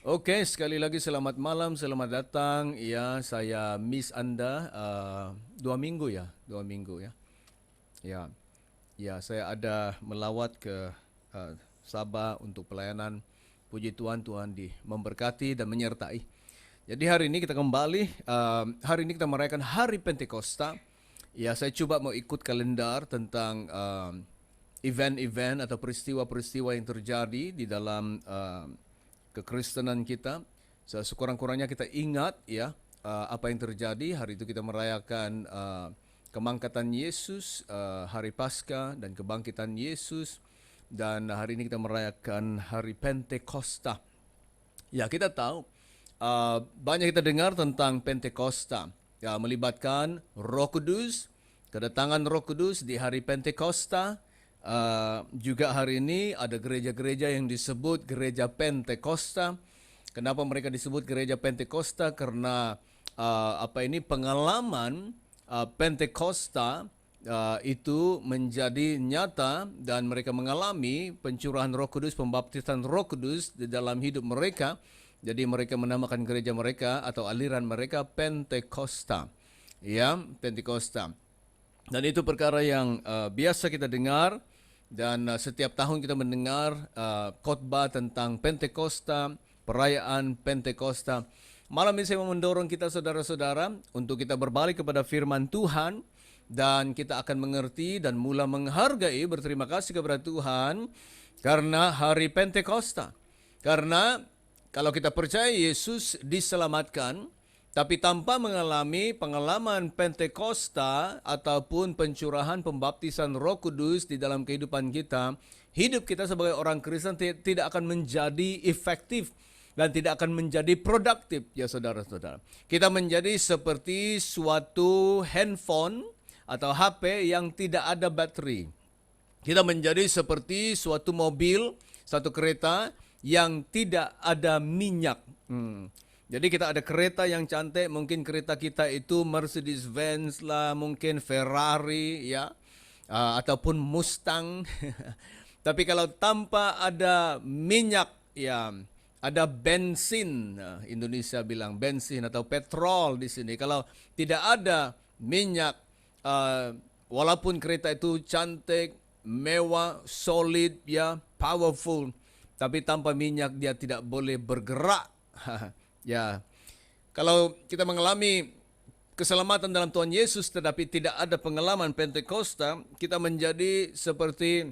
Oke, sekali lagi selamat malam, selamat datang. Ya, saya miss Anda 2 minggu ya, 2 minggu ya. Ya, ya, saya ada melawat ke Sabah untuk pelayanan. Puji Tuhan, Tuhan memberkati dan menyertai. Jadi hari ini kita kembali, hari ini kita merayakan Hari Pentakosta. Ya, saya coba mau ikut kalender tentang event-event atau peristiwa-peristiwa yang terjadi di dalam kekristenan kita. Sekurang-kurangnya kita ingat ya apa yang terjadi. Hari itu kita merayakan kemangkatan Yesus, hari Paskah dan kebangkitan Yesus. Dan hari ini kita merayakan Hari Pentakosta. Ya, kita tahu banyak kita dengar tentang Pentakosta. Ya, melibatkan Roh Kudus, kedatangan Roh Kudus di hari Pentakosta. Juga hari ini ada gereja-gereja yang disebut gereja Pentakosta. Kenapa mereka disebut gereja Pentakosta? Karena pengalaman Pentakosta itu menjadi nyata dan mereka mengalami pencurahan Roh Kudus, pembaptisan Roh Kudus di dalam hidup mereka. Jadi mereka menamakan gereja mereka atau aliran mereka Pentakosta. Ya, Pentakosta. Dan itu perkara yang biasa kita dengar dan setiap tahun kita mendengar khotbah tentang Pentakosta, perayaan Pentakosta. Malam ini saya mau mendorong kita saudara-saudara untuk kita berbalik kepada firman Tuhan dan kita akan mengerti dan mula menghargai, berterima kasih kepada Tuhan karena hari Pentakosta. Karena kalau kita percaya Yesus diselamatkan, tapi tanpa mengalami pengalaman Pentakosta ataupun pencurahan pembaptisan Roh Kudus di dalam kehidupan kita, hidup kita sebagai orang Kristen tidak akan menjadi efektif dan tidak akan menjadi produktif ya saudara-saudara. Kita menjadi seperti suatu handphone atau HP yang tidak ada bateri. Kita menjadi seperti suatu mobil, satu kereta yang tidak ada minyak. Jadi kita ada kereta yang cantik, mungkin kereta kita itu Mercedes-Benz lah, mungkin Ferrari ya, ataupun Mustang. Tapi kalau tanpa ada minyak ya, ada bensin. Indonesia bilang bensin atau petrol di sini. Kalau tidak ada minyak, walaupun kereta itu cantik, mewah, solid ya, powerful, tapi tanpa minyak dia tidak boleh bergerak. Ya, kalau kita mengalami keselamatan dalam Tuhan Yesus tetapi tidak ada pengalaman Pentakosta, kita menjadi seperti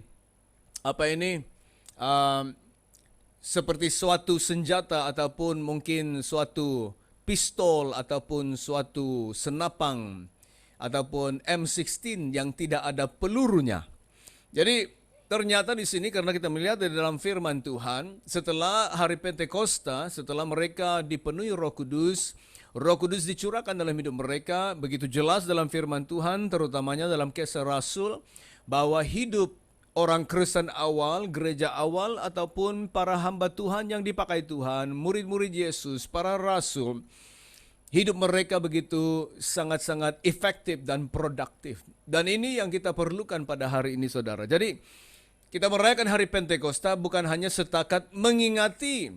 seperti suatu senjata ataupun mungkin suatu pistol ataupun suatu senapang ataupun M16 yang tidak ada pelurunya. Jadi ternyata di sini karena kita melihat di dalam firman Tuhan, setelah hari Pentakosta, setelah mereka dipenuhi Roh Kudus dicurahkan dalam hidup mereka, begitu jelas dalam firman Tuhan, terutamanya dalam Kisah Rasul, bahwa hidup orang Kristen awal, gereja awal, ataupun para hamba Tuhan yang dipakai Tuhan, murid-murid Yesus, para rasul, hidup mereka begitu sangat-sangat efektif dan produktif. Dan ini yang kita perlukan pada hari ini saudara. Jadi kita merayakan hari Pentakosta bukan hanya setakat mengingati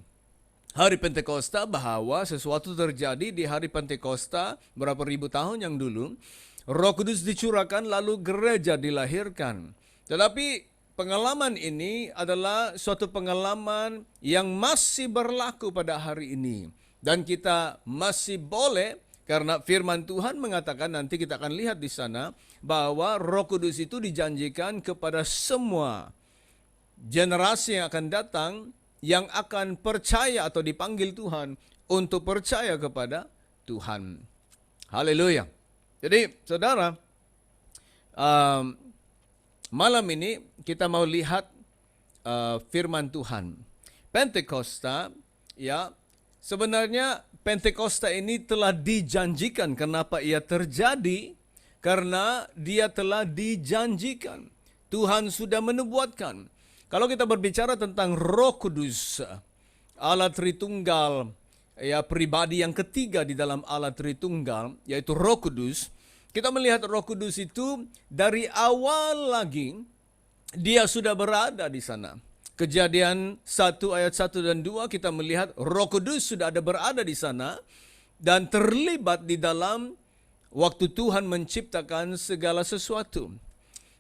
hari Pentakosta bahwa sesuatu terjadi di hari Pentakosta berapa ribu tahun yang dulu. Roh Kudus dicurahkan lalu gereja dilahirkan. Tetapi pengalaman ini adalah suatu pengalaman yang masih berlaku pada hari ini. Dan kita masih boleh, karena firman Tuhan mengatakan nanti kita akan lihat di sana bahwa Roh Kudus itu dijanjikan kepada semua generasi yang akan datang yang akan percaya atau dipanggil Tuhan untuk percaya kepada Tuhan. Haleluya. Jadi saudara, malam ini kita mau lihat firman Tuhan. Pentakosta ya, sebenarnya Pentakosta ini telah dijanjikan. Kenapa ia terjadi? Karena dia telah dijanjikan. Tuhan sudah menubuatkan. Kalau kita berbicara tentang Roh Kudus, Allah Tritunggal, ya pribadi yang ketiga di dalam Allah Tritunggal, yaitu Roh Kudus, kita melihat Roh Kudus itu dari awal lagi dia sudah berada di sana. Kejadian 1 ayat 1 dan 2 kita melihat Roh Kudus sudah ada berada di sana dan terlibat di dalam waktu Tuhan menciptakan segala sesuatu.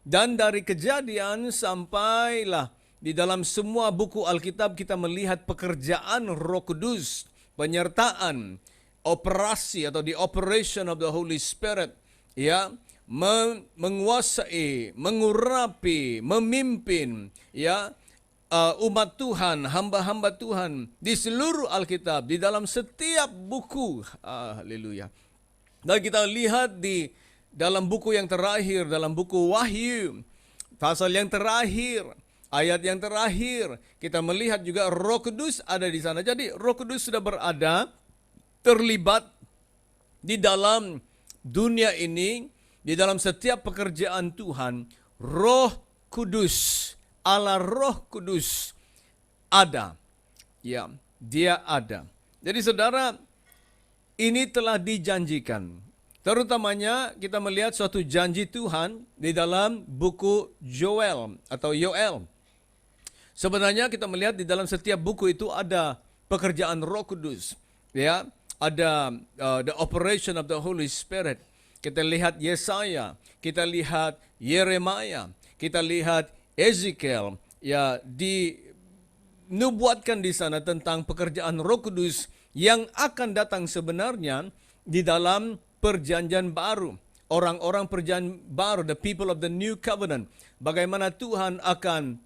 Dan dari Kejadian sampailah di dalam semua buku Alkitab kita melihat pekerjaan Roh Kudus, penyertaan, operasi atau the operation of the Holy Spirit, ya, menguasai, mengurapi, memimpin, ya, umat Tuhan, hamba-hamba Tuhan di seluruh Alkitab, di dalam setiap buku. Haleluya. Dan kita lihat di dalam buku yang terakhir, dalam buku Wahyu, pasal yang terakhir, ayat yang terakhir, kita melihat juga Roh Kudus ada di sana. Jadi Roh Kudus sudah berada, terlibat di dalam dunia ini, di dalam setiap pekerjaan Tuhan. Roh Kudus, Allah Roh Kudus ada. Ya, dia ada. Jadi saudara, ini telah dijanjikan. Terutamanya kita melihat suatu janji Tuhan di dalam buku Joel atau Yoel. Sebenarnya kita melihat di dalam setiap buku itu ada pekerjaan Roh Kudus. Ya, ada the operation of the Holy Spirit. Kita lihat Yesaya, kita lihat Yeremia, kita lihat Ezekiel, ya, dinubuatkan di sana tentang pekerjaan Roh Kudus yang akan datang sebenarnya di dalam perjanjian baru. Orang-orang perjanjian baru, the people of the new covenant. Bagaimana Tuhan akan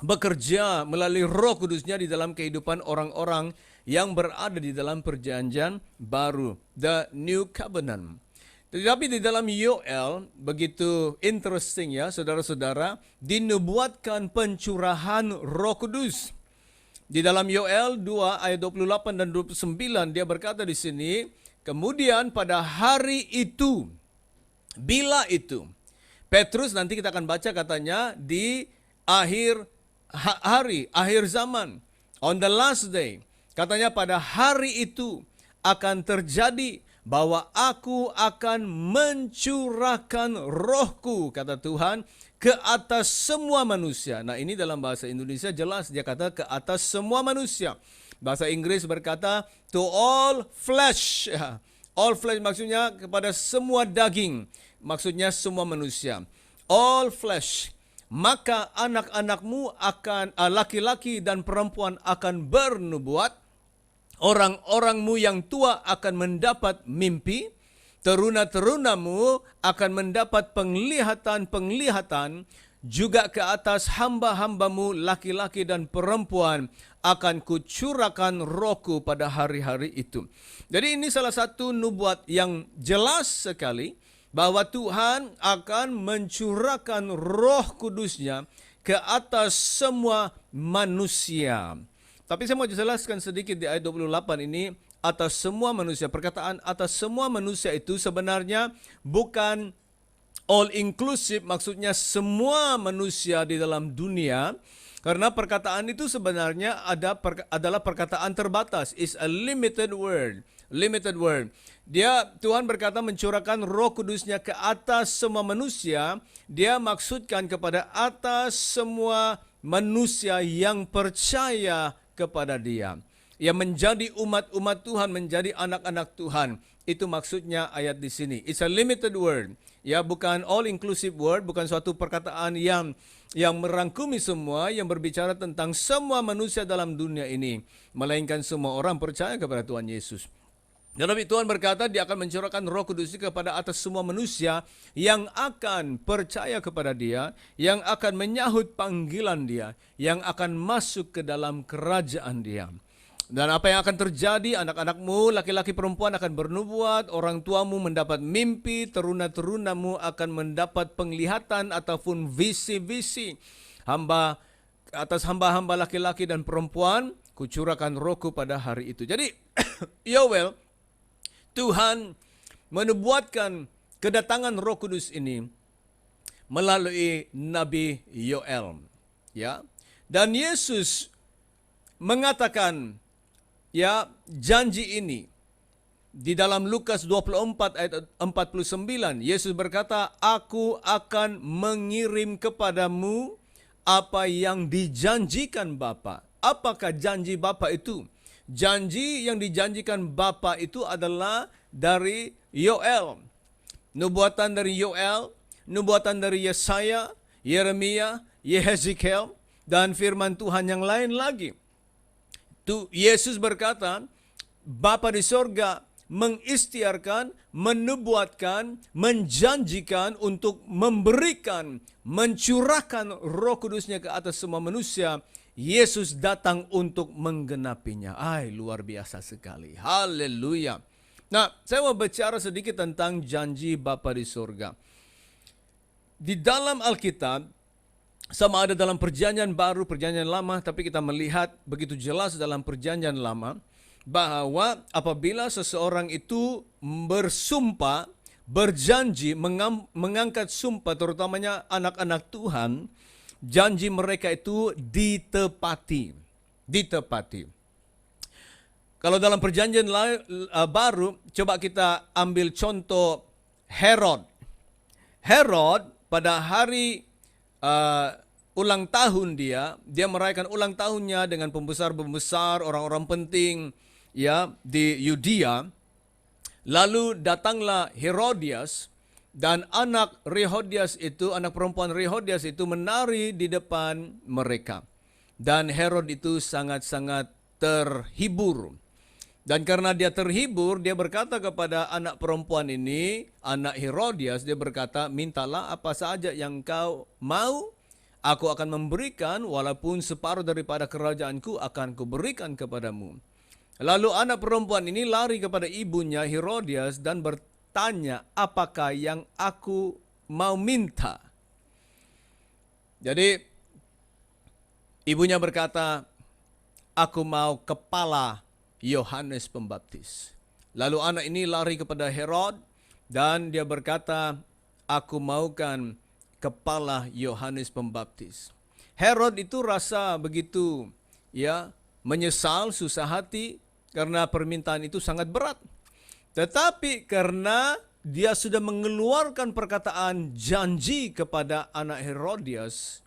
bekerja melalui Roh Kudusnya di dalam kehidupan orang-orang yang berada di dalam perjanjian baru, the new covenant. Tetapi di dalam Yoel, begitu interesting ya, saudara-saudara, dinubuatkan pencurahan Roh Kudus. Di dalam Yoel 2 ayat 28 dan 29, dia berkata di sini, kemudian pada hari itu, bila itu, Petrus nanti kita akan baca katanya di akhir hari, akhir zaman, on the last day, katanya pada hari itu akan terjadi bahwa aku akan mencurahkan rohku, kata Tuhan, ke atas semua manusia. Nah, ini dalam bahasa Indonesia jelas dia kata ke atas semua manusia. Bahasa Inggris berkata to all flesh. All flesh maksudnya kepada semua daging. Maksudnya semua manusia. All flesh. Maka anak-anakmu akan, laki-laki dan perempuan akan bernubuat. Orang-orangmu yang tua akan mendapat mimpi, teruna-terunamu akan mendapat penglihatan-penglihatan, juga ke atas hamba-hambamu laki-laki dan perempuan akan kucurahkan rohku pada hari-hari itu. Jadi ini salah satu nubuat yang jelas sekali bahwa Tuhan akan mencurahkan Roh Kudusnya ke atas semua manusia. Tapi saya mau jelaskan sedikit di ayat 28 ini, atas semua manusia. Perkataan atas semua manusia itu sebenarnya bukan all inclusive, maksudnya semua manusia di dalam dunia. Karena perkataan itu sebenarnya adalah perkataan terbatas. It's a limited word. Limited word. Tuhan berkata mencurahkan Roh Kudusnya ke atas semua manusia. Dia maksudkan kepada atas semua manusia yang percaya kepada Dia, yang menjadi umat-umat Tuhan, menjadi anak-anak Tuhan. Itu maksudnya ayat di sini. It's a limited word. Ya, bukan all inclusive word, bukan suatu perkataan yang merangkumi semua, yang berbicara tentang semua manusia dalam dunia ini, melainkan semua orang percaya kepada Tuhan Yesus. Tetapi Tuhan berkata dia akan mencurahkan Roh Kudus kepada atas semua manusia yang akan percaya kepada Dia, yang akan menyahut panggilan Dia, yang akan masuk ke dalam kerajaan Dia. Dan apa yang akan terjadi? Anak-anakmu, laki-laki perempuan akan bernubuat, orang tuamu mendapat mimpi, teruna-terunamu akan mendapat penglihatan ataupun visi-visi. Atas hamba-hamba laki-laki dan perempuan, kucurahkan rohku pada hari itu. Jadi, Yoel, Tuhan menubuatkan kedatangan Roh Kudus ini melalui Nabi Yoel, ya. Dan Yesus mengatakan, ya, janji ini di dalam Lukas 24 ayat 49. Yesus berkata, aku akan mengirim kepadamu apa yang dijanjikan Bapa. Apakah janji Bapa itu? Janji yang dijanjikan Bapa itu adalah dari Yoel. Nubuatan dari Yoel, nubuatan dari Yesaya, Yeremia, Yehezikiel, dan firman Tuhan yang lain lagi. Yesus berkata, Bapa di sorga mengistiarkan, menubuatkan, menjanjikan untuk memberikan, mencurahkan Roh Kudusnya ke atas semua manusia. Yesus datang untuk menggenapinya. Luar biasa sekali. Haleluya. Nah, saya mau bicara sedikit tentang janji Bapa di surga. Di dalam Alkitab, sama ada dalam perjanjian baru, perjanjian lama, tapi kita melihat begitu jelas dalam perjanjian lama, bahwa apabila seseorang itu bersumpah, berjanji, mengangkat sumpah, terutamanya anak-anak Tuhan, janji mereka itu ditepati. Kalau dalam perjanjian baru, coba kita ambil contoh Herod. Herod pada hari ulang tahun dia merayakan ulang tahunnya dengan pembesar-pembesar, orang-orang penting ya di Yudea. Lalu datanglah Herodias, dan anak perempuan Herodias itu menari di depan mereka. Dan Herod itu sangat-sangat terhibur. Dan karena dia terhibur, dia berkata kepada anak perempuan ini, anak Herodias, dia berkata, mintalah apa saja yang kau mau, aku akan memberikan, walaupun separuh daripada kerajaanku akan kuberikan kepadamu. Lalu anak perempuan ini lari kepada ibunya Herodias dan bertanya, apakah yang aku mau minta? Jadi ibunya berkata, aku mau kepala Yohanes Pembaptis. Lalu anak ini lari kepada Herod dan dia berkata, aku maukan kepala Yohanes Pembaptis. Herod itu rasa begitu menyesal, susah hati karena permintaan itu sangat berat. Tetapi karena dia sudah mengeluarkan perkataan janji kepada anak Herodias,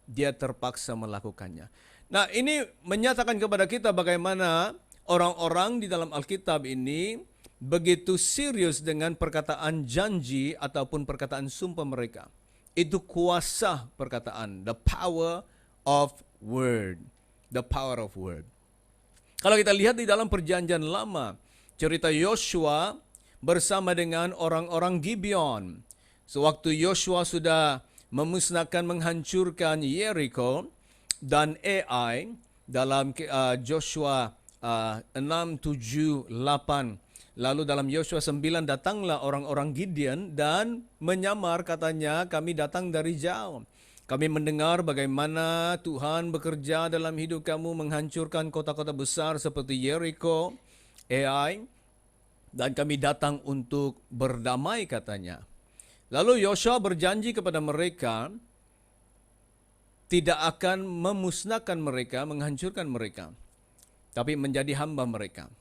dia terpaksa melakukannya. Nah, ini menyatakan kepada kita bagaimana orang-orang di dalam Alkitab ini begitu serius dengan perkataan janji ataupun perkataan sumpah mereka. Itu kuasa perkataan, the power of word. The power of word. Kalau kita lihat di dalam perjanjian lama, cerita Yosua bersama dengan orang-orang Gibeon. Sewaktu Yosua sudah memusnahkan, menghancurkan Jericho dan Ai dalam Joshua 6, 7, 8. Lalu dalam Yosua 9 datanglah orang-orang Gideon dan menyamar, katanya, kami datang dari jauh. Kami mendengar bagaimana Tuhan bekerja dalam hidup kamu, menghancurkan kota-kota besar seperti Jericho, Ai, dan kami datang untuk berdamai, katanya. Lalu Yosua berjanji kepada mereka tidak akan memusnahkan mereka, menghancurkan mereka, tapi menjadi hamba mereka.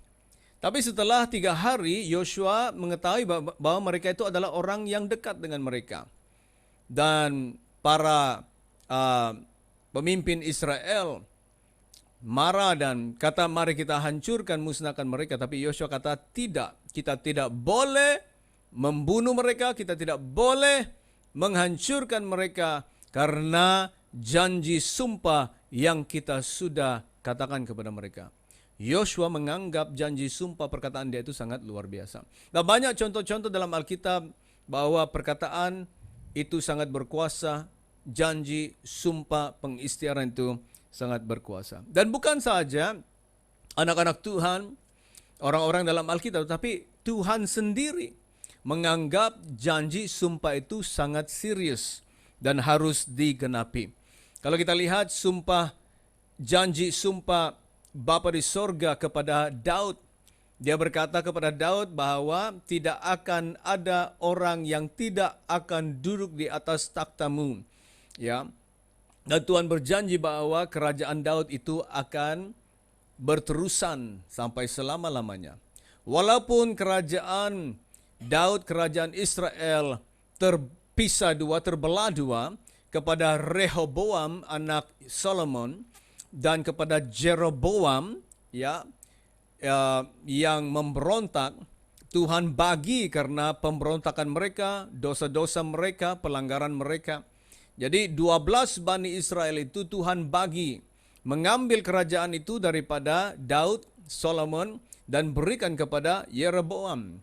Tapi setelah 3 hari, Yosua mengetahui bahwa mereka itu adalah orang yang dekat dengan mereka. Dan para pemimpin Israel marah dan kata, mari kita hancurkan, musnahkan mereka. Tapi Yosua kata, tidak, kita tidak boleh membunuh mereka, kita tidak boleh menghancurkan mereka, karena janji sumpah yang kita sudah katakan kepada mereka. Yosua menganggap janji sumpah perkataan dia itu sangat luar biasa. Nah, banyak contoh-contoh dalam Alkitab bahwa perkataan itu sangat berkuasa, janji, sumpah, pengistiaran itu sangat berkuasa. Dan bukan saja anak-anak Tuhan, orang-orang dalam Alkitab, tapi Tuhan sendiri menganggap janji sumpah itu sangat serius dan harus digenapi. Kalau kita lihat janji sumpah Bapa di sorga kepada Daud, dia berkata kepada Daud bahwa tidak akan ada orang yang tidak akan duduk di atas takhtamu. Ya. Dan Tuhan berjanji bahwa kerajaan Daud itu akan berterusan sampai selama-lamanya. Walaupun kerajaan Daud, kerajaan Israel terpisah dua, terbelah dua, kepada Rehoboam anak Solomon dan kepada Jeroboam yang memberontak. Tuhan bagi karena pemberontakan mereka, dosa-dosa mereka, pelanggaran mereka. Jadi 12 Bani Israel itu Tuhan bagi, mengambil kerajaan itu daripada Daud, Solomon, dan berikan kepada Yeroboam.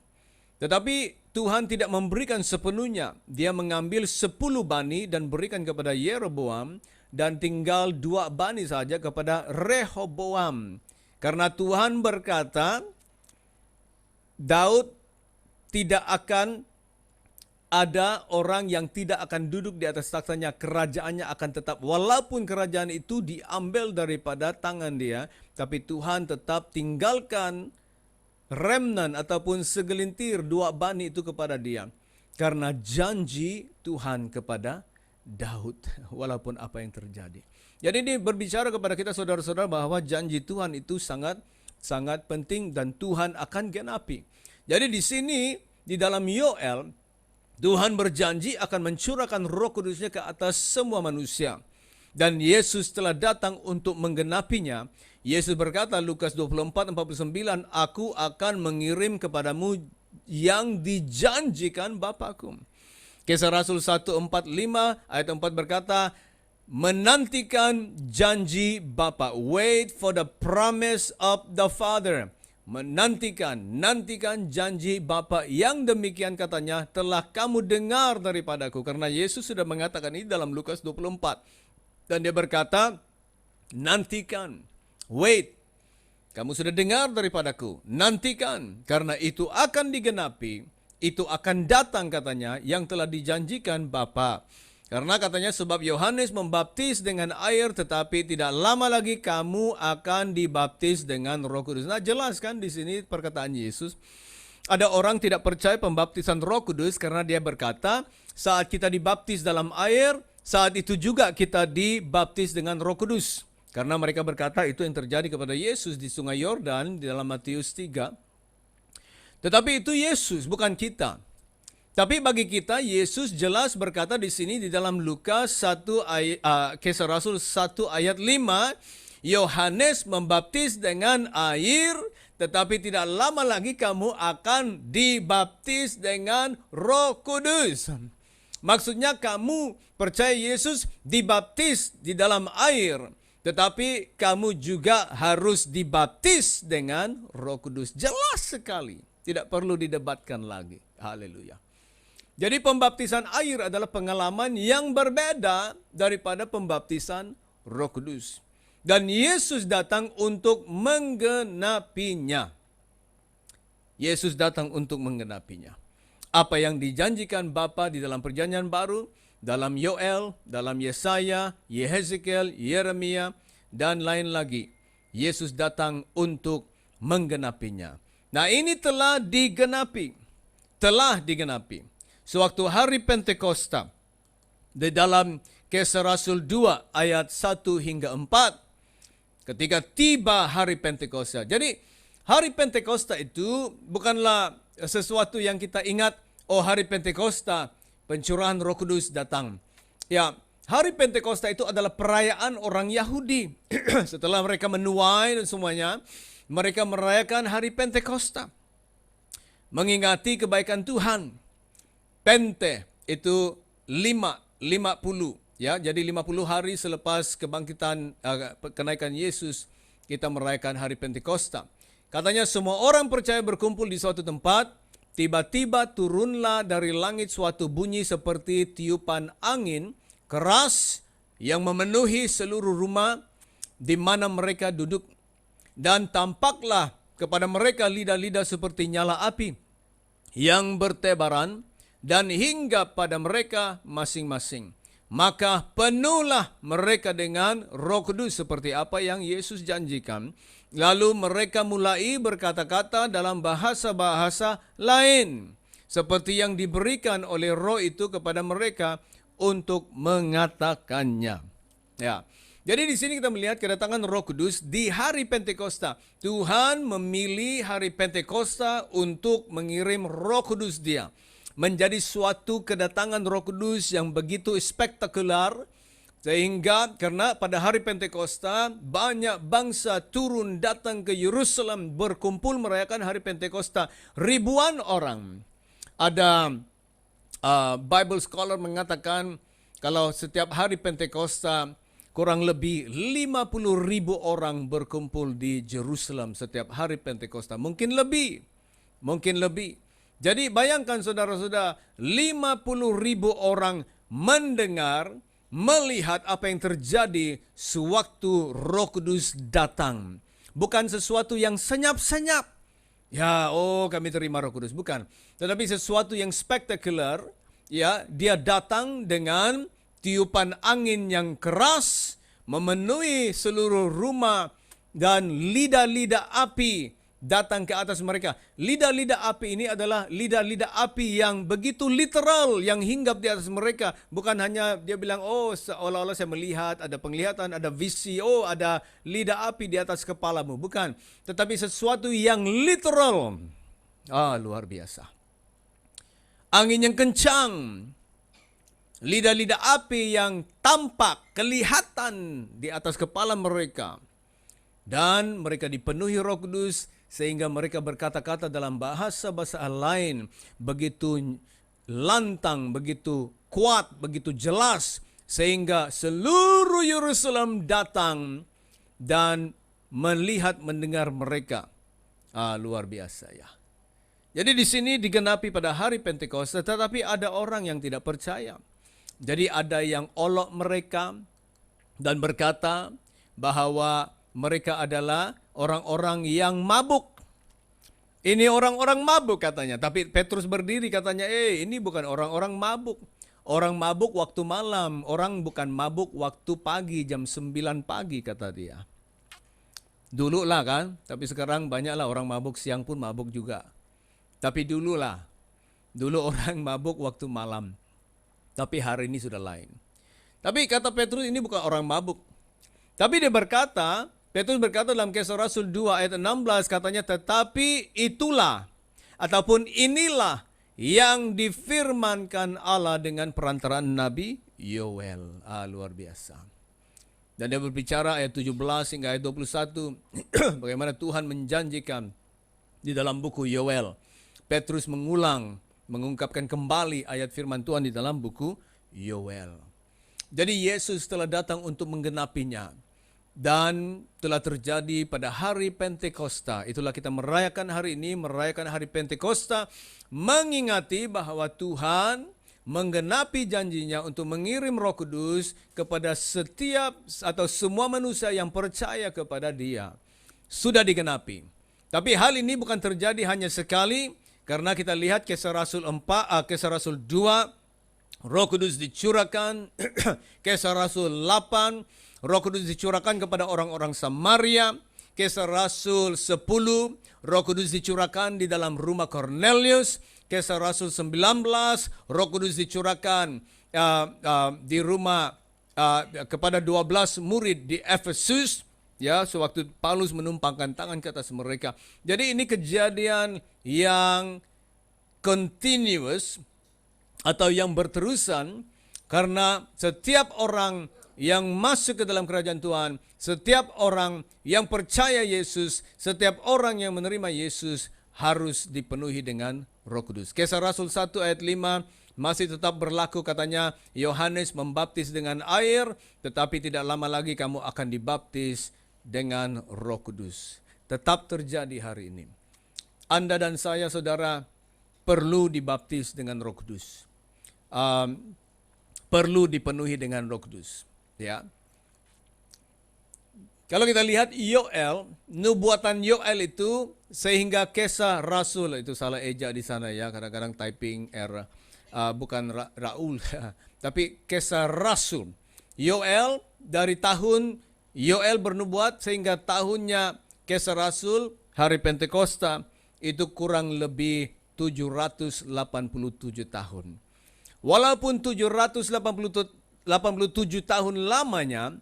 Tetapi Tuhan tidak memberikan sepenuhnya. Dia mengambil 10 bani dan berikan kepada Yeroboam, dan tinggal 2 bani saja kepada Rehoboam. Karena Tuhan berkata, Daud tidak akan ada orang yang tidak akan duduk di atas taktanya, kerajaannya akan tetap. Walaupun kerajaan itu diambil daripada tangan dia, tapi Tuhan tetap tinggalkan remnant ataupun segelintir 2 bani itu kepada dia. Karena janji Tuhan kepada Daud, walaupun apa yang terjadi. Jadi ini berbicara kepada kita saudara-saudara bahwa janji Tuhan itu sangat penting dan Tuhan akan genapi. Jadi di sini di dalam Yoel, Tuhan berjanji akan mencurahkan Roh Kudus-Nya ke atas semua manusia. Dan Yesus telah datang untuk menggenapinya. Yesus berkata Lukas 24:49, Aku akan mengirim kepadamu yang dijanjikan Bapa-Ku. Kisah Rasul 1:45 ayat 4 berkata, menantikan janji Bapa. Wait for the promise of the Father. Nantikan janji Bapa, yang demikian katanya telah kamu dengar daripadaku. Karena Yesus sudah mengatakan ini dalam Lukas 24. Dan dia berkata, nantikan, wait, kamu sudah dengar daripadaku, nantikan, karena itu akan digenapi, itu akan datang katanya yang telah dijanjikan Bapa. Karena katanya sebab Yohanes membaptis dengan air, tetapi tidak lama lagi kamu akan dibaptis dengan Roh Kudus. Nah, jelas kan di sini perkataan Yesus. Ada orang tidak percaya pembaptisan Roh Kudus karena dia berkata, saat kita dibaptis dalam air, saat itu juga kita dibaptis dengan Roh Kudus. Karena mereka berkata itu yang terjadi kepada Yesus di Sungai Yordan di dalam Matius 3. Tetapi itu Yesus, bukan kita. Tapi bagi kita, Yesus jelas berkata di sini di dalam Lukas 1 Kisah Rasul 1 ayat 5, Yohanes membaptis dengan air, tetapi tidak lama lagi kamu akan dibaptis dengan Roh Kudus. Maksudnya kamu percaya Yesus dibaptis di dalam air, tetapi kamu juga harus dibaptis dengan Roh Kudus. Jelas sekali, tidak perlu didebatkan lagi. Haleluya. Jadi pembaptisan air adalah pengalaman yang berbeda daripada pembaptisan Roh Kudus. Dan Yesus datang untuk menggenapinya. Yesus datang untuk menggenapinya. Apa yang dijanjikan Bapa di dalam Perjanjian Baru, dalam Yoel, dalam Yesaya, Yehezekiel, Yeremia, dan lain lagi. Yesus datang untuk menggenapinya. Nah, ini telah digenapi. Telah digenapi. Sewaktu hari Pentakosta, di dalam Kisah Rasul 2 ayat 1 hingga 4, ketika tiba hari Pentakosta. Jadi hari Pentakosta itu bukanlah sesuatu yang kita ingat, oh hari Pentakosta, pencurahan Roh Kudus datang. Ya, hari Pentakosta itu adalah perayaan orang Yahudi. Setelah mereka menuai dan semuanya, mereka merayakan hari Pentakosta. Mengingati kebaikan Tuhan. Pente itu 50 ya. Jadi 50 hari selepas kebangkitan kenaikan Yesus, kita merayakan hari Pentakosta. Katanya semua orang percaya berkumpul di suatu tempat, tiba-tiba turunlah dari langit suatu bunyi seperti tiupan angin keras yang memenuhi seluruh rumah di mana mereka duduk, dan tampaklah kepada mereka lidah-lidah seperti nyala api yang bertebaran dan hingga pada mereka masing-masing. Maka penuhlah mereka dengan Roh Kudus seperti apa yang Yesus janjikan. Lalu mereka mulai berkata-kata dalam bahasa-bahasa lain, seperti yang diberikan oleh Roh itu kepada mereka untuk mengatakannya. Ya. Jadi di sini kita melihat kedatangan Roh Kudus di hari Pentakosta. Tuhan memilih hari Pentakosta untuk mengirim Roh Kudus Dia. menjadi suatu kedatangan Roh Kudus yang begitu spektakular, sehingga karena pada hari Pentakosta banyak bangsa turun datang ke Yerusalem berkumpul merayakan hari Pentakosta. Ribuan orang. Ada Bible scholar mengatakan kalau setiap hari Pentakosta kurang lebih 50.000 orang berkumpul di Jerusalem setiap hari Pentakosta. Mungkin lebih. Jadi bayangkan saudara-saudara, 50.000 orang mendengar, melihat apa yang terjadi sewaktu Roh Kudus datang. Bukan sesuatu yang senyap-senyap. Ya, kami terima Roh Kudus. Bukan. Tetapi sesuatu yang spektakuler. Ya, dia datang dengan tiupan angin yang keras, memenuhi seluruh rumah, dan lidah-lidah api datang ke atas mereka. Lidah-lidah api ini adalah lidah-lidah api yang begitu literal, yang hinggap di atas mereka. Bukan hanya dia bilang, seolah-olah saya melihat, ada penglihatan, ada visi, ada lidah api di atas kepalamu. Bukan. Tetapi sesuatu yang literal. Luar biasa. Angin yang kencang. Lidah-lidah api yang tampak, kelihatan di atas kepala mereka. Dan mereka dipenuhi Roh Kudus, sehingga mereka berkata-kata dalam bahasa-bahasa lain begitu lantang, begitu kuat, begitu jelas, sehingga seluruh Yerusalem datang dan melihat, mendengar mereka. Luar biasa ya. Jadi di sini digenapi pada hari Pentakosta, tetapi ada orang yang tidak percaya. Jadi ada yang olok mereka dan berkata bahwa mereka adalah orang-orang yang mabuk. Ini orang-orang mabuk katanya. Tapi Petrus berdiri katanya, ini bukan orang-orang mabuk. Orang mabuk waktu malam. Orang bukan mabuk waktu pagi, jam 9 pagi kata dia. Dulu lah kan. Tapi sekarang banyaklah orang mabuk, siang pun mabuk juga. Tapi dulu lah. Dulu orang mabuk waktu malam. Tapi hari ini sudah lain. Tapi kata Petrus ini bukan orang mabuk. Tapi dia berkata, Petrus berkata dalam Kisah Rasul 2 ayat 16 katanya, tetapi itulah ataupun inilah yang difirmankan Allah dengan perantaraan Nabi Yoel. Luar biasa. Dan dia berbicara ayat 17 hingga ayat 21 bagaimana Tuhan menjanjikan di dalam buku Yoel. Petrus mengungkapkan kembali ayat firman Tuhan di dalam buku Yoel. Jadi Yesus telah datang untuk menggenapinya. Dan telah terjadi pada hari Pentakosta. Itulah kita merayakan hari ini, merayakan hari Pentakosta, mengingati bahwa Tuhan menggenapi janjinya untuk mengirim Roh Kudus kepada setiap atau semua manusia yang percaya kepada Dia. Sudah digenapi. Tapi hal ini bukan terjadi hanya sekali, karena kita lihat Kisah Rasul 2, Roh Kudus dicurahkan, Kisah Rasul 8, Roh Kudus dicurahkan kepada orang-orang Samaria. Kisah Rasul 10, Roh Kudus dicurahkan di dalam rumah Cornelius. Kisah Rasul 19, Roh Kudus dicurahkan di rumah kepada 12 murid di Efesus. Ya, sewaktu Paulus menumpangkan tangan ke atas mereka. Jadi ini kejadian yang continuous atau yang berterusan, karena setiap orang yang masuk ke dalam kerajaan Tuhan, setiap orang yang percaya Yesus, setiap orang yang menerima Yesus harus dipenuhi dengan Roh Kudus. Kisah Rasul 1 ayat 5 masih tetap berlaku, katanya Yohanes membaptis dengan air, tetapi tidak lama lagi kamu akan dibaptis dengan Roh Kudus. Tetap terjadi hari ini. Anda dan saya, saudara, perlu dibaptis dengan Roh Kudus. Perlu dipenuhi dengan Roh Kudus. Ya. Kalau kita lihat Yoel, nubuatan Yoel itu sehingga Kisah Rasul, itu salah eja di sana ya, kadang-kadang typing error, bukan Raul, tapi Kisah Rasul. Yoel dari tahun Yoel bernubuat sehingga tahunnya Kisah Rasul, hari Pentakosta, itu kurang lebih 787 tahun. Walaupun 787 tahun lamanya,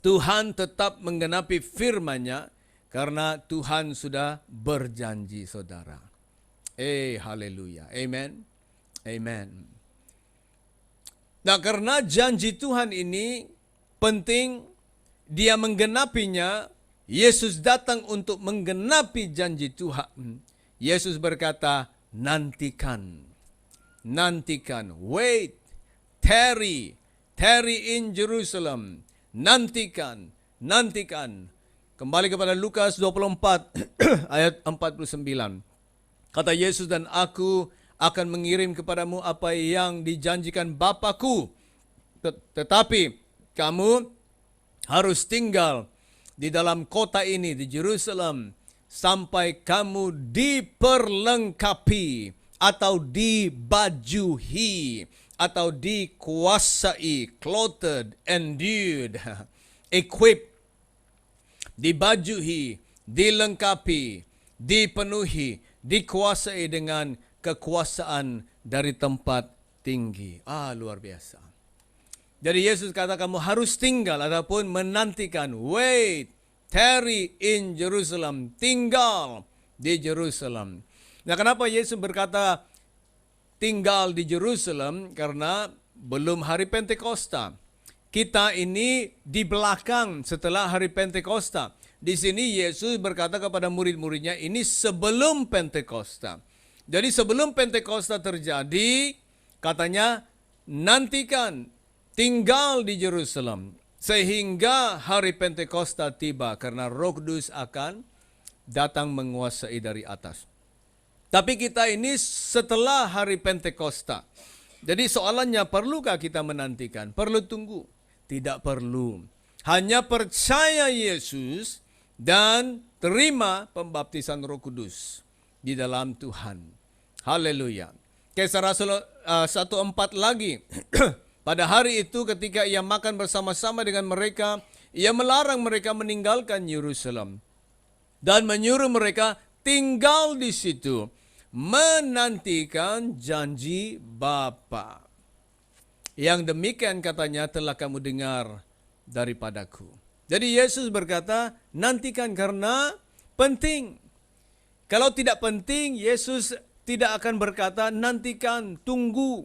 Tuhan tetap menggenapi firman-Nya karena Tuhan sudah berjanji, saudara. Haleluya. Amen. Amen. Nah, karena janji Tuhan ini penting, dia menggenapinya. Yesus datang untuk menggenapi janji Tuhan. Yesus berkata, nantikan. Nantikan. Wait. Tarry in Jerusalem. Nantikan. Kembali kepada Lukas 24 ayat 49. Kata Yesus, dan aku akan mengirim kepadamu apa yang dijanjikan Bapa-Ku. Tetapi kamu harus tinggal di dalam kota ini, di Jerusalem, sampai kamu diperlengkapi atau dibajuhi atau dikuasai, clothed, endued, equipped, dibajuhi, dilengkapi, dipenuhi, dikuasai dengan kekuasaan dari tempat tinggi. Luar biasa. Jadi Yesus kata kamu harus tinggal ataupun menantikan. Wait, tarry in Jerusalem. Tinggal di Jerusalem. Nah, kenapa Yesus berkata tinggal di Jerusalem? Karena belum hari Pentakosta. Kita ini di belakang setelah hari Pentakosta. Di sini Yesus berkata kepada murid-muridnya, ini sebelum Pentakosta. Jadi sebelum Pentakosta terjadi, katanya nantikan, tinggal di Jerusalem sehingga hari Pentakosta tiba, karena Roh Kudus akan datang menguasai dari atas. Tapi kita ini setelah hari Pentakosta. Jadi soalannya, perlukah kita menantikan? Perlu tunggu? Tidak perlu. Hanya percaya Yesus dan terima pembaptisan Roh Kudus di dalam Tuhan. Haleluya. Kisah Rasul 1:4 lagi. Pada hari itu ketika ia makan bersama-sama dengan mereka, ia melarang mereka meninggalkan Yerusalem dan menyuruh mereka tinggal di situ, menantikan janji Bapa. Yang demikian katanya telah kamu dengar daripadaku. Jadi Yesus berkata, nantikan karena penting. Kalau tidak penting, Yesus tidak akan berkata nantikan, tunggu.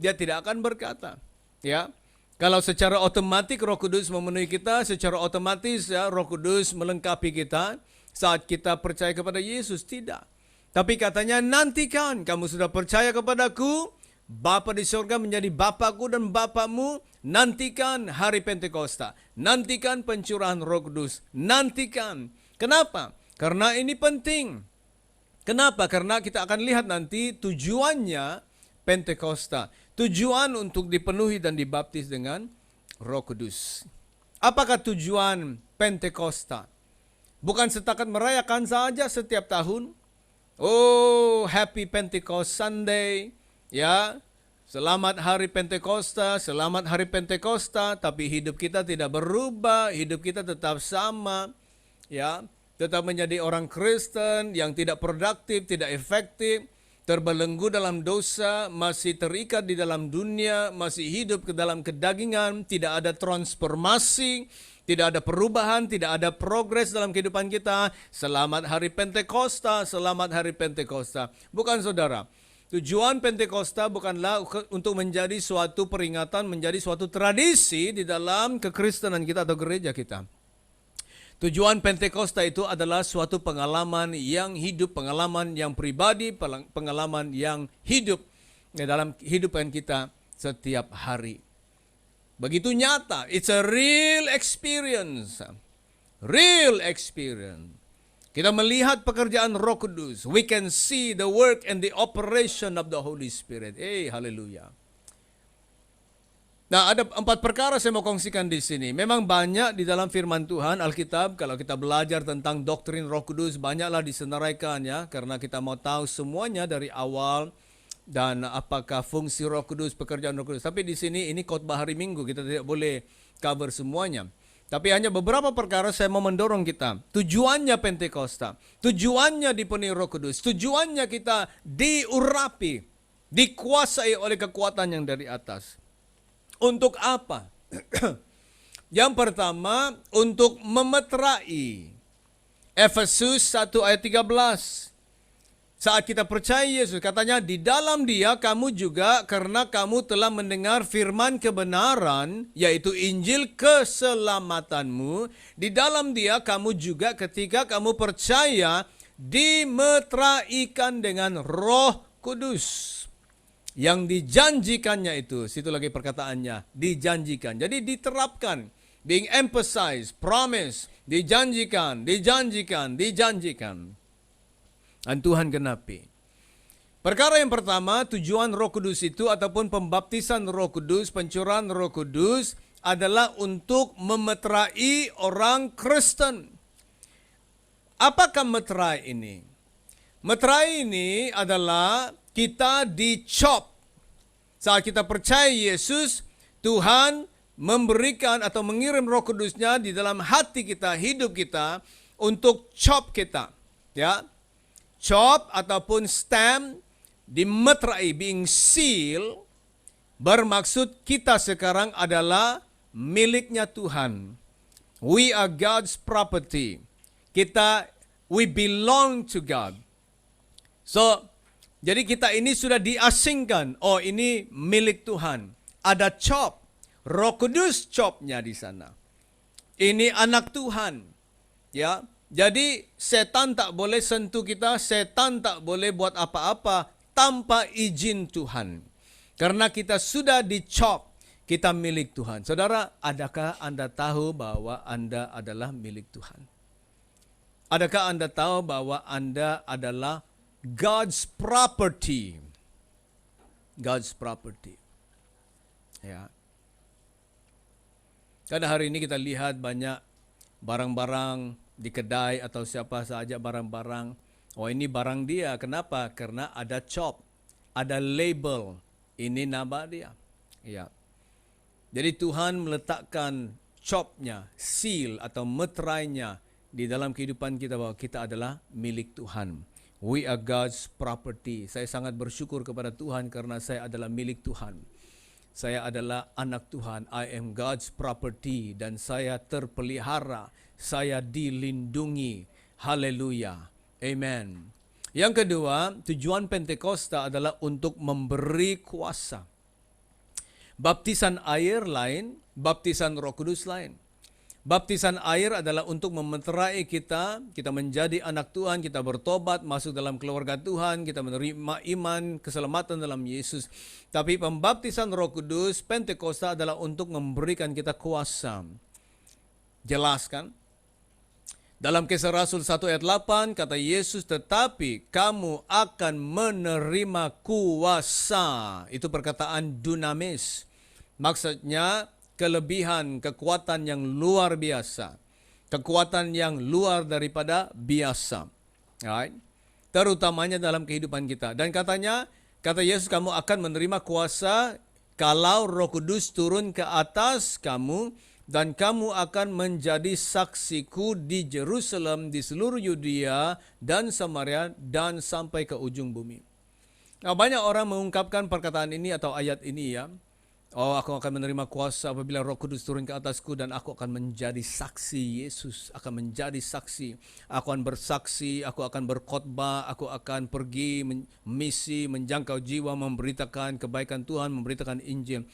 Dia tidak akan berkata. Ya, kalau secara otomatis Roh Kudus memenuhi kita, secara otomatis ya Roh Kudus melengkapi kita saat kita percaya kepada Yesus, tidak. Tapi katanya nantikan, kamu sudah percaya kepadaku, Bapa di surga menjadi Bapakku dan Bapakmu, nantikan hari Pentakosta, nantikan pencurahan Roh Kudus, nantikan. Kenapa? Karena ini penting. Kenapa? Karena kita akan lihat nanti tujuannya Pentakosta. Tujuan untuk dipenuhi dan dibaptis dengan Roh Kudus. Apakah tujuan Pentakosta? Bukan setakat merayakan saja setiap tahun. Oh, Happy Pentecost Sunday. Ya, selamat hari Pentakosta, selamat hari Pentakosta. Tapi hidup kita tidak berubah, hidup kita tetap sama. Ya, tetap menjadi orang Kristen yang tidak produktif, tidak efektif, terbelenggu dalam dosa, masih terikat di dalam dunia, masih hidup ke dalam kedagingan, tidak ada transformasi, tidak ada perubahan, tidak ada progres dalam kehidupan kita. Selamat hari Pentakosta, selamat hari Pentakosta. Bukan saudara, tujuan Pentakosta bukanlah untuk menjadi suatu peringatan, menjadi suatu tradisi di dalam kekristenan kita atau gereja kita. Tujuan Pentakosta itu adalah suatu pengalaman yang hidup, pengalaman yang pribadi, pengalaman yang hidup dalam kehidupan kita setiap hari. Begitu nyata, it's a real experience. Real experience. Kita melihat pekerjaan Roh Kudus. We can see the work and the operation of the Holy Spirit. Haleluya. Nah, ada 4 perkara saya mau kongsikan di sini. Memang banyak di dalam firman Tuhan, Alkitab, kalau kita belajar tentang doktrin Roh Kudus, banyaklah disenaraikan ya, karena kita mau tahu semuanya dari awal dan apakah fungsi Roh Kudus, pekerjaan Roh Kudus. Tapi di sini ini khotbah hari Minggu, kita tidak boleh cover semuanya. Tapi hanya beberapa perkara saya mau mendorong kita. Tujuannya Pentakosta, tujuannya dipenuhi Roh Kudus, tujuannya kita diurapi, dikuasai oleh kekuatan yang dari atas. Untuk apa? Yang pertama, untuk memeterai. Efesus 1 ayat 13. Saat kita percaya Yesus, katanya di dalam Dia kamu juga karena kamu telah mendengar firman kebenaran, yaitu Injil keselamatanmu. Di dalam Dia kamu juga ketika kamu percaya dimeteraikan dengan Roh Kudus. Yang dijanjikannya itu, situ lagi perkataannya, dijanjikan. Jadi diterapkan, being emphasized, promise, dijanjikan, dijanjikan. Dan Tuhan genapi. Perkara yang pertama, tujuan Roh Kudus itu ataupun pembaptisan Roh Kudus, pencurahan Roh Kudus adalah untuk memeterai orang Kristen. Apakah meterai ini? Meterai ini adalah kita dicop. Saat kita percaya Yesus, Tuhan memberikan atau mengirim Roh Kudusnya di dalam hati kita, hidup kita untuk cop kita. Ya. Chop ataupun stamp, dimeterai, being seal, bermaksud kita sekarang adalah miliknya Tuhan. We are God's property. We belong to God. So, jadi kita ini sudah diasingkan. Oh, ini milik Tuhan. Ada chop, Roh Kudus chopnya di sana. Ini anak Tuhan. Ya. Jadi setan tak boleh sentuh kita, setan tak boleh buat apa-apa tanpa izin Tuhan. Karena kita sudah dicop, kita milik Tuhan. Saudara, adakah Anda tahu bahwa Anda adalah milik Tuhan? Adakah Anda tahu bahwa Anda adalah God's property? God's property. Ya. Karena hari ini kita lihat banyak barang-barang di kedai atau siapa saja barang-barang. Oh, ini barang dia. Kenapa? Karena ada chop, ada label. Ini nama dia. Ya. Jadi Tuhan meletakkan chopnya, seal atau meterainya di dalam kehidupan kita bahwa kita adalah milik Tuhan. We are God's property. Saya sangat bersyukur kepada Tuhan karena saya adalah milik Tuhan. Saya adalah anak Tuhan. I am God's property dan saya terpelihara. Saya dilindungi. Haleluya. Amen. Yang kedua, tujuan Pentakosta adalah untuk memberi kuasa. Baptisan air lain, baptisan Roh Kudus lain. Baptisan air adalah untuk memeterai kita menjadi anak Tuhan, kita bertobat, masuk dalam keluarga Tuhan, kita menerima iman, keselamatan dalam Yesus. Tapi pembaptisan Roh Kudus, Pentakosta adalah untuk memberikan kita kuasa. Jelas kan? Dalam Kisah Rasul 1 ayat 8 kata Yesus, tetapi kamu akan menerima kuasa. Itu perkataan dunamis. Maksudnya kelebihan, kekuatan yang luar biasa. Kekuatan yang luar daripada biasa. Right? Terutamanya dalam kehidupan kita. Dan katanya, kata Yesus, kamu akan menerima kuasa kalau Roh Kudus turun ke atas kamu, dan kamu akan menjadi saksiku di Jerusalem, di seluruh Yudea dan Samaria, dan sampai ke ujung bumi. Nah, banyak orang mengungkapkan perkataan ini atau ayat ini ya. Oh, aku akan menerima kuasa apabila Roh Kudus turun ke atasku dan aku akan menjadi saksi Yesus. Akan menjadi saksi. Aku akan bersaksi, aku akan berkhotbah, aku akan pergi misi, menjangkau jiwa, memberitakan kebaikan Tuhan, memberitakan Injil.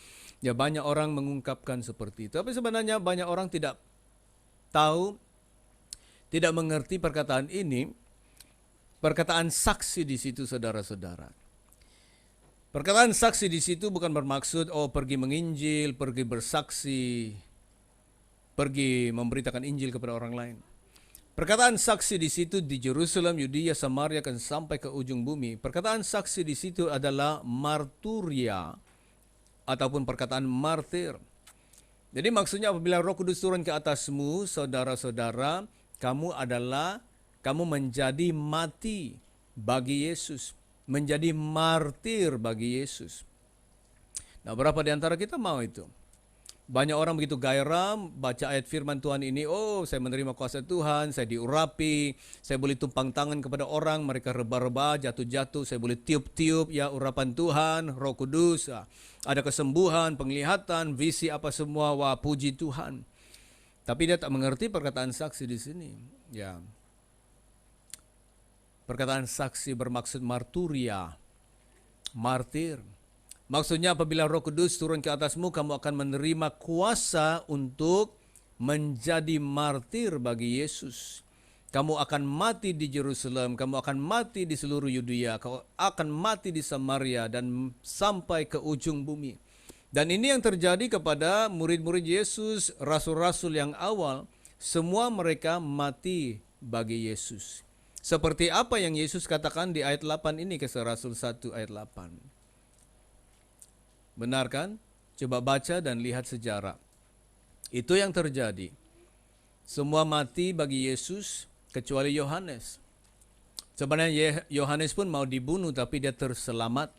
Ya, banyak orang mengungkapkan seperti itu. Tapi sebenarnya banyak orang tidak tahu, tidak mengerti perkataan ini. Perkataan saksi di situ, saudara-saudara. Perkataan saksi di situ bukan bermaksud pergi menginjil, pergi bersaksi, pergi memberitakan Injil kepada orang lain. Perkataan saksi di situ di Jerusalem, Yudea, Samaria, akan sampai ke ujung bumi. Perkataan saksi di situ adalah marturia, ataupun perkataan martir. Jadi maksudnya apabila Roh Kudus turun ke atasmu, saudara-saudara, kamu menjadi mati bagi Yesus. Menjadi martir bagi Yesus. Nah, berapa di antara kita mau itu? Banyak orang begitu gairah baca ayat firman Tuhan ini, oh saya menerima kuasa Tuhan, saya diurapi, saya boleh tumpang tangan kepada orang, mereka reba-reba, jatuh-jatuh, saya boleh tiup-tiup, ya urapan Tuhan, Roh Kudus, ada kesembuhan, penglihatan, visi apa semua, wah puji Tuhan. Tapi dia tak mengerti perkataan saksi di sini. Ya. Perkataan saksi bermaksud marturia, martir. Maksudnya apabila Roh Kudus turun ke atasmu, kamu akan menerima kuasa untuk menjadi martir bagi Yesus. Kamu akan mati di Yerusalem, kamu akan mati di seluruh Yudea, kamu akan mati di Samaria dan sampai ke ujung bumi. Dan ini yang terjadi kepada murid-murid Yesus, rasul-rasul yang awal, semua mereka mati bagi Yesus. Seperti apa yang Yesus katakan di ayat 8 ini, Kisah Rasul 1 ayat 8. Benar kan? Coba baca dan lihat sejarah. Itu yang terjadi. Semua mati bagi Yesus kecuali Yohanes. Sebenarnya Yohanes pun mau dibunuh tapi dia terselamat.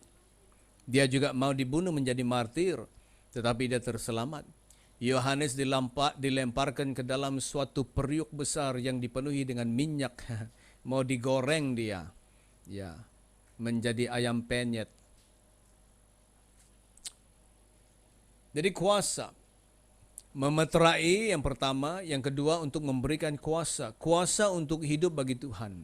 Dia juga mau dibunuh menjadi martir tetapi dia terselamat. Yohanes dilemparkan ke dalam suatu periuk besar yang dipenuhi dengan minyak. Mau digoreng dia. Ya, menjadi ayam penyet. Jadi kuasa memeterai yang pertama, yang kedua untuk memberikan kuasa. Kuasa untuk hidup bagi Tuhan.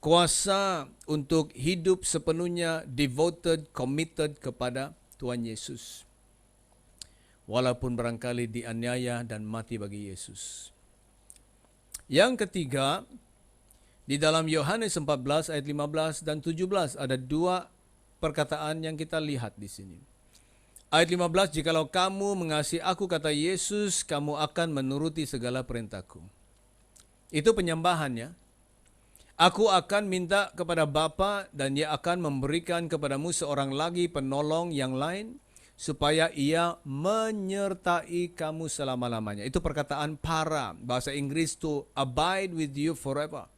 Kuasa untuk hidup sepenuhnya devoted, committed kepada Tuhan Yesus. Walaupun barangkali dianiaya dan mati bagi Yesus. Yang ketiga, di dalam Yohanes 14 ayat 15 dan 17 ada dua perkataan yang kita lihat di sini. Ayat 15, jikalau kamu mengasihi aku, kata Yesus, kamu akan menuruti segala perintahku. Itu penyembahannya. Aku akan minta kepada Bapa dan ia akan memberikan kepadamu seorang lagi penolong yang lain, supaya ia menyertai kamu selama-lamanya. Itu perkataan para, bahasa Inggris to abide with you forever.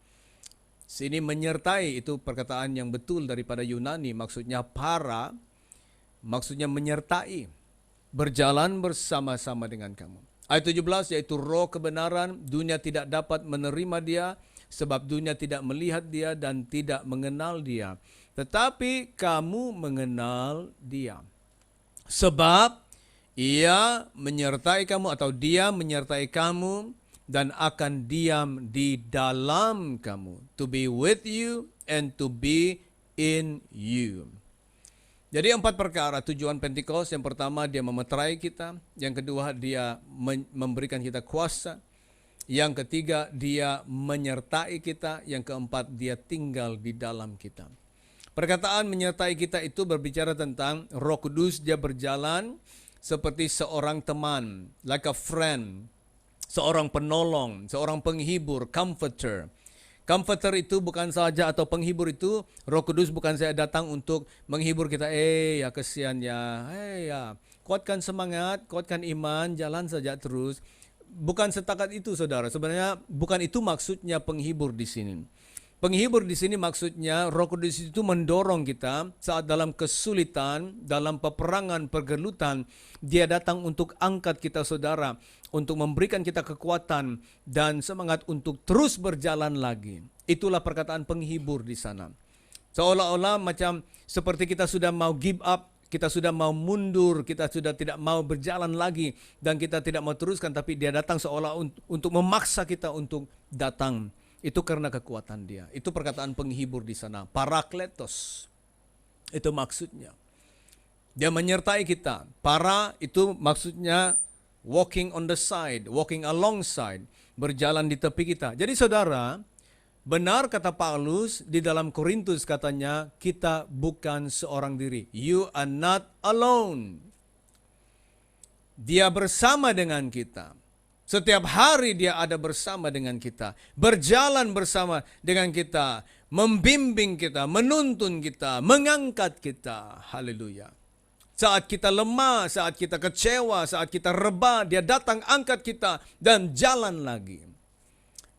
Sini menyertai, itu perkataan yang betul daripada Yunani, maksudnya para, maksudnya menyertai, berjalan bersama-sama dengan kamu. Ayat 17 yaitu roh kebenaran, dunia tidak dapat menerima dia sebab dunia tidak melihat dia dan tidak mengenal dia. Tetapi kamu mengenal dia. Sebab ia menyertai kamu atau dia menyertai kamu dan akan diam di dalam kamu. To be with you and to be in you. Jadi 4 perkara tujuan Pentecost. Yang pertama dia memeterai kita. Yang kedua dia memberikan kita kuasa. Yang ketiga dia menyertai kita. Yang keempat dia tinggal di dalam kita. Perkataan menyertai kita itu berbicara tentang Roh Kudus. Dia berjalan seperti seorang teman. Like a friend. Seorang penolong. Seorang penghibur. Comforter. Comforter itu bukan saja atau penghibur itu, Roh Kudus bukan saya datang untuk menghibur kita. Ya kesian ya. Ya, kuatkan semangat, kuatkan iman, jalan saja terus. Bukan setakat itu saudara. Sebenarnya bukan itu maksudnya penghibur di sini. Penghibur di sini maksudnya Roh Kudus itu mendorong kita saat dalam kesulitan, dalam peperangan, pergelutan. Dia datang untuk angkat kita saudara, untuk memberikan kita kekuatan dan semangat untuk terus berjalan lagi. Itulah perkataan penghibur di sana. Seolah-olah macam seperti kita sudah mau give up, kita sudah mau mundur, kita sudah tidak mau berjalan lagi dan kita tidak mau teruskan, tapi dia datang seolah untuk memaksa kita untuk datang. Itu karena kekuatan dia. Itu perkataan penghibur di sana. Parakletos. Itu maksudnya. Dia menyertai kita. Para itu maksudnya walking on the side, walking alongside, berjalan di tepi kita. Jadi saudara, benar kata Paulus di dalam Korintus katanya, kita bukan seorang diri. You are not alone. Dia bersama dengan kita. Setiap hari dia ada bersama dengan kita. Berjalan bersama dengan kita. Membimbing kita, menuntun kita, mengangkat kita. Haleluya. Saat kita lemah, saat kita kecewa, saat kita rebah, dia datang angkat kita dan jalan lagi.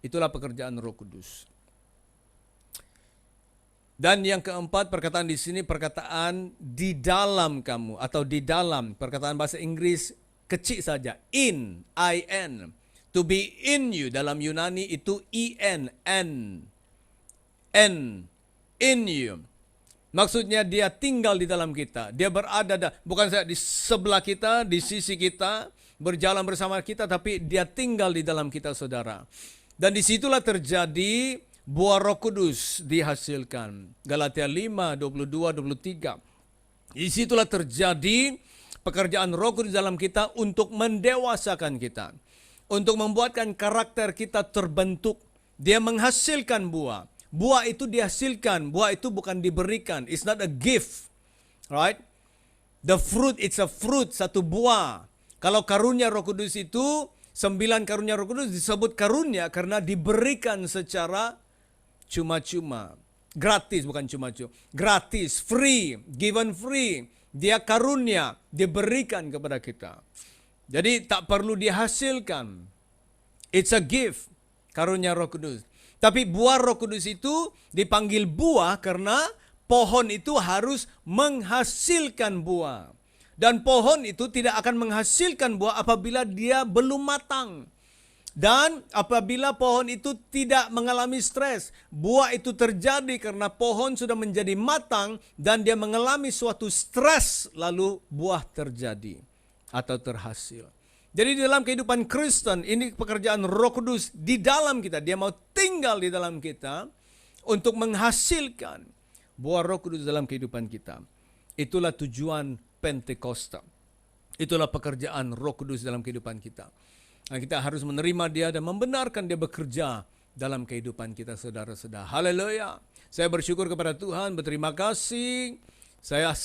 Itulah pekerjaan Roh Kudus. Dan yang keempat, perkataan di sini perkataan di dalam kamu atau di dalam. Perkataan bahasa Inggris kecil saja, in, I-N. To be in you, dalam Yunani itu I-N, N, in you. Maksudnya dia tinggal di dalam kita. Dia berada, bukan saja di sebelah kita, di sisi kita, berjalan bersama kita, tapi dia tinggal di dalam kita saudara. Dan disitulah terjadi buah Roh Kudus dihasilkan. Galatia 5, 22, 23. Di situlah terjadi pekerjaan Roh Kudus dalam kita untuk mendewasakan kita. Untuk membuatkan karakter kita terbentuk. Dia menghasilkan buah. Buah itu dihasilkan. Buah itu bukan diberikan. It's not a gift. Right? The fruit, it's a fruit. Satu buah. Kalau karunia Roh Kudus itu, 9 karunia Roh Kudus disebut karunia karena diberikan secara cuma-cuma. Gratis, bukan cuma-cuma. Gratis, free, given free. Dia karunia, diberikan kepada kita. Jadi tak perlu dihasilkan. It's a gift, karunia Roh Kudus. Tapi buah Roh Kudus itu dipanggil buah karena pohon itu harus menghasilkan buah. Dan pohon itu tidak akan menghasilkan buah apabila dia belum matang. Dan apabila pohon itu tidak mengalami stres, buah itu terjadi karena pohon sudah menjadi matang dan dia mengalami suatu stres, lalu buah terjadi atau terhasil. Jadi di dalam kehidupan Kristen, ini pekerjaan Roh Kudus di dalam kita. Dia mau tinggal di dalam kita untuk menghasilkan buah Roh Kudus dalam kehidupan kita. Itulah tujuan Pentakosta. Itulah pekerjaan Roh Kudus dalam kehidupan kita. Nah, kita harus menerima dia dan membenarkan dia bekerja dalam kehidupan kita, saudara-saudara. Haleluya. Saya bersyukur kepada Tuhan, berterima kasih. Saya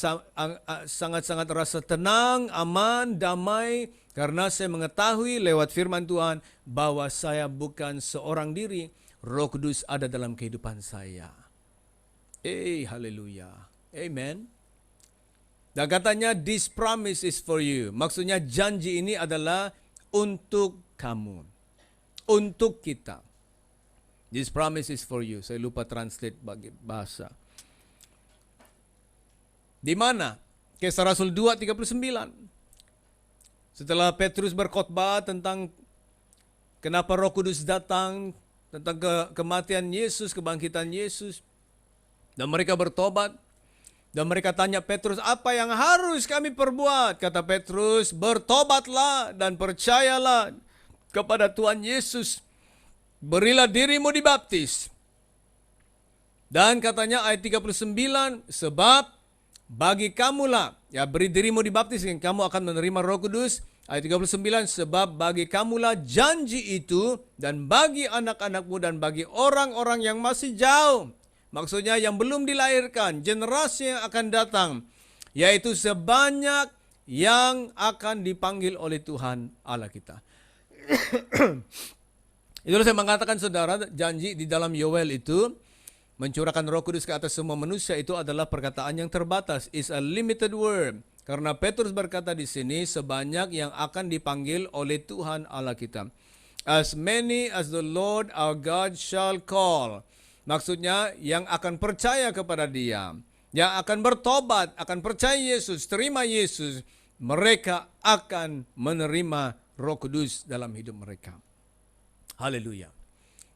sangat-sangat rasa tenang, aman, damai, karena saya mengetahui lewat firman Tuhan bahwa saya bukan seorang diri. Roh Kudus ada dalam kehidupan saya. Haleluya. Amen. Dan katanya, this promise is for you. Maksudnya janji ini adalah untuk kamu. Untuk kita. This promise is for you. Saya lupa translate bagi bahasa. Di mana? Kisah Rasul 2:39. Setelah Petrus berkhotbah tentang kenapa Roh Kudus datang, tentang kematian Yesus, kebangkitan Yesus, dan mereka bertobat, dan mereka tanya Petrus, apa yang harus kami perbuat? Kata Petrus, bertobatlah dan percayalah kepada Tuhan Yesus. Berilah dirimu dibaptis. Dan katanya ayat 39, sebab bagi kamulah, ya beri dirimu dibaptis, kamu akan menerima Roh Kudus. Ayat 39, sebab bagi kamulah janji itu, dan bagi anak-anakmu, dan bagi orang-orang yang masih jauh. Maksudnya yang belum dilahirkan, generasi yang akan datang, yaitu sebanyak yang akan dipanggil oleh Tuhan Allah kita. Itulah saya mengatakan, saudara, janji di dalam Yoel itu, mencurahkan Roh Kudus ke atas semua manusia itu adalah perkataan yang terbatas. It's a limited word. Karena Petrus berkata di sini, sebanyak yang akan dipanggil oleh Tuhan Allah kita. As many as the Lord our God shall call. Maksudnya yang akan percaya kepada Dia, yang akan bertobat, akan percaya Yesus, terima Yesus, mereka akan menerima Roh Kudus dalam hidup mereka. Haleluya.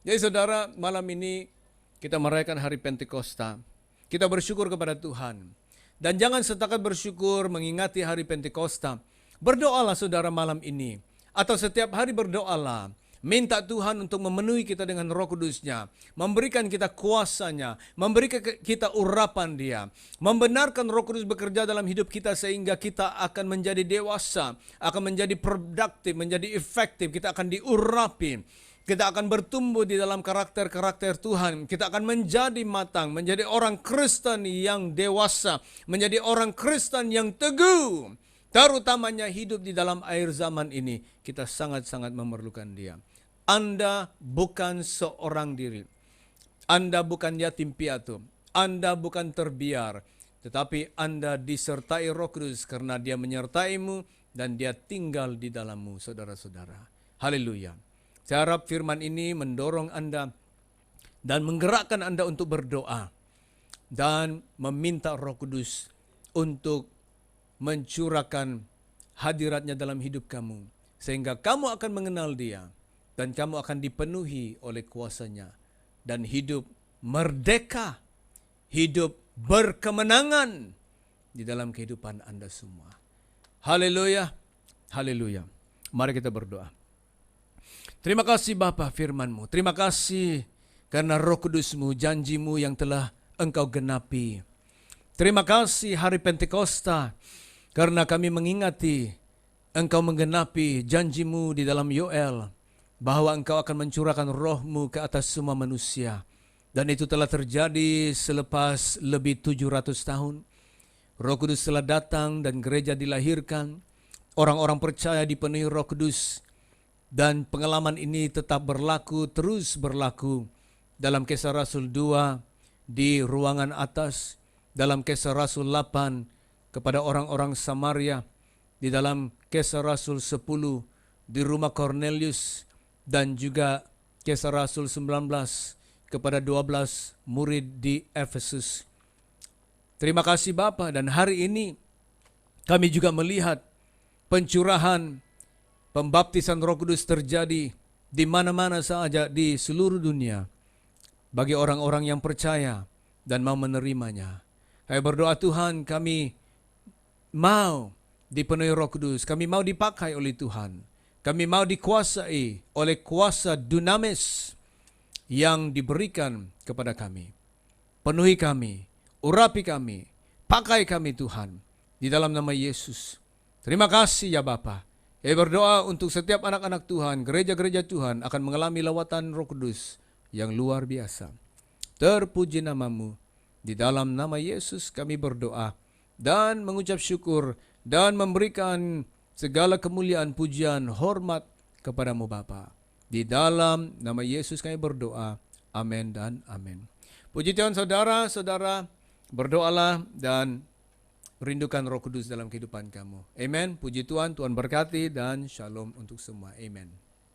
Jadi saudara, malam ini kita merayakan hari Pentakosta. Kita bersyukur kepada Tuhan. Dan jangan setakat bersyukur mengingati hari Pentakosta. Berdoalah saudara malam ini. Atau setiap hari berdoalah. Minta Tuhan untuk memenuhi kita dengan Roh Kudus-Nya. Memberikan kita kuasanya. Memberikan kita urapan Dia. Membenarkan Roh Kudus bekerja dalam hidup kita sehingga kita akan menjadi dewasa. Akan menjadi produktif, menjadi efektif. Kita akan diurapi. Kita akan bertumbuh di dalam karakter-karakter Tuhan. Kita akan menjadi matang, menjadi orang Kristen yang dewasa, menjadi orang Kristen yang teguh. Terutamanya hidup di dalam akhir zaman ini, kita sangat-sangat memerlukan Dia. Anda bukan seorang diri. Anda bukan yatim piatu. Anda bukan terbiar. Tetapi Anda disertai Roh Kudus karena Dia menyertaimu dan Dia tinggal di dalammu, saudara-saudara. Haleluya. Saya harap firman ini mendorong Anda dan menggerakkan Anda untuk berdoa dan meminta Roh Kudus untuk mencurahkan hadiratnya dalam hidup kamu. Sehingga kamu akan mengenal Dia dan kamu akan dipenuhi oleh kuasa-Nya dan hidup merdeka, hidup berkemenangan di dalam kehidupan Anda semua. Haleluya, haleluya. Mari kita berdoa. Terima kasih Bapa firman-Mu. Terima kasih karena Roh Kudus-Mu, janji-Mu yang telah Engkau genapi. Terima kasih hari Pentakosta, karena kami mengingati Engkau menggenapi janji-Mu di dalam Yoel, bahwa Engkau akan mencurahkan Roh-Mu ke atas semua manusia. Dan itu telah terjadi selepas lebih 700 tahun. Roh Kudus telah datang dan gereja dilahirkan. Orang-orang percaya dipenuhi Roh Kudus. Dan pengalaman ini tetap berlaku, terus berlaku. Dalam Kisah Rasul 2 di ruangan atas. Dalam Kisah Rasul 8 kepada orang-orang Samaria. Di dalam Kisah Rasul 10 di rumah Cornelius. Dan juga Kisah Rasul 19 kepada 12 murid di Efesus. Terima kasih Bapa, dan hari ini kami juga melihat pencurahan pembaptisan Roh Kudus terjadi di mana-mana saja di seluruh dunia bagi orang-orang yang percaya dan mau menerimanya. Kami berdoa Tuhan, kami mau dipenuhi Roh Kudus, kami mau dipakai oleh Tuhan. Kami mau dikuasai oleh kuasa dunamis yang diberikan kepada kami. Penuhi kami, urapi kami, pakai kami Tuhan, di dalam nama Yesus. Terima kasih ya Bapa. Kami berdoa untuk setiap anak-anak Tuhan, gereja-gereja Tuhan akan mengalami lawatan Roh Kudus yang luar biasa. Terpuji nama-Mu. Di dalam nama Yesus kami berdoa dan mengucap syukur dan memberikan segala kemuliaan, pujian, hormat kepada-Mu Bapa. Di dalam nama Yesus kami berdoa. Amin dan amin. Puji Tuhan saudara-saudara, berdoalah dan rindukan Roh Kudus dalam kehidupan kamu. Amin. Puji Tuhan, Tuhan berkati dan shalom untuk semua. Amin.